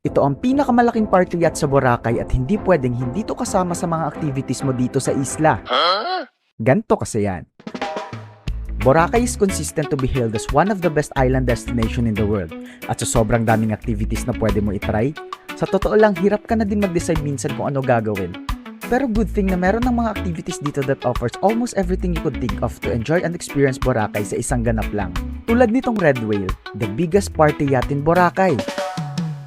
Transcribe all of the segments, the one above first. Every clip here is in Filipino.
Ito ang pinakamalaking party yacht sa Boracay at hindi pwedeng hindi to kasama sa mga activities mo dito sa isla. Ganto kasi yan. Boracay is consistent to be hailed as one of the best island destination in the world. At sa sobrang daming activities na pwede mo itry, sa totoo lang hirap ka na din mag-decide minsan kung ano gagawin. Pero good thing na meron ng mga activities dito that offers almost everything you could think of to enjoy and experience Boracay sa isang ganap lang. Tulad nitong Red Whale, the biggest party yacht in Boracay.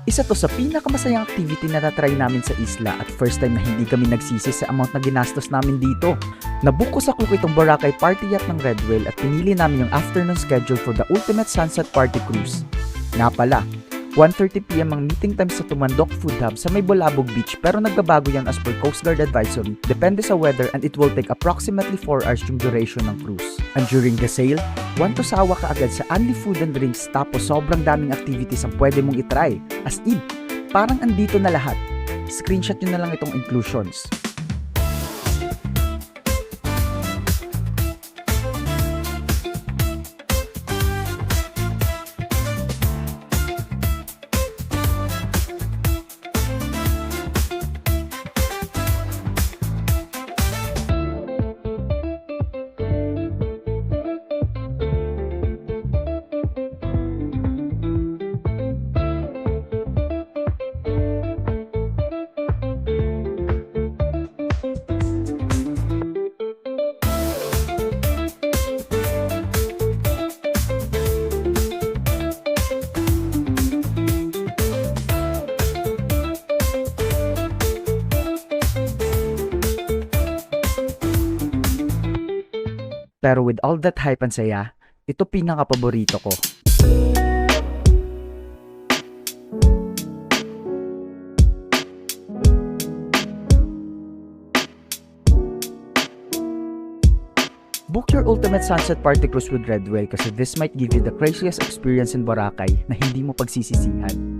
Isa to sa pinakamasayang activity na natry namin sa isla at first time na hindi kami nagsisi sa amount na ginastos namin dito. Nabook ko sa Klook itong Boracay party yacht ng Red Whale at pinili namin yung afternoon schedule for the ultimate sunset party cruise. Nga pala, 1:30 PM ang meeting time sa Tumandok Food Hub sa may Bolabog Beach pero nagbabago yan as per Coast Guard advisory, depende sa weather and it will take approximately 4 hours yung duration ng cruise. And during the sail, want to sawa ka agad sa only food and drinks tapos sobrang daming activities ang pwede mong itry. As in, parang andito na lahat. Screenshot nyo na lang itong inclusions. Pero with all that hype and saya, ito pinaka-paborito ko. Book your ultimate sunset party cruise with Red Whale kasi this might give you the craziest experience in Boracay na hindi mo pagsisisihan.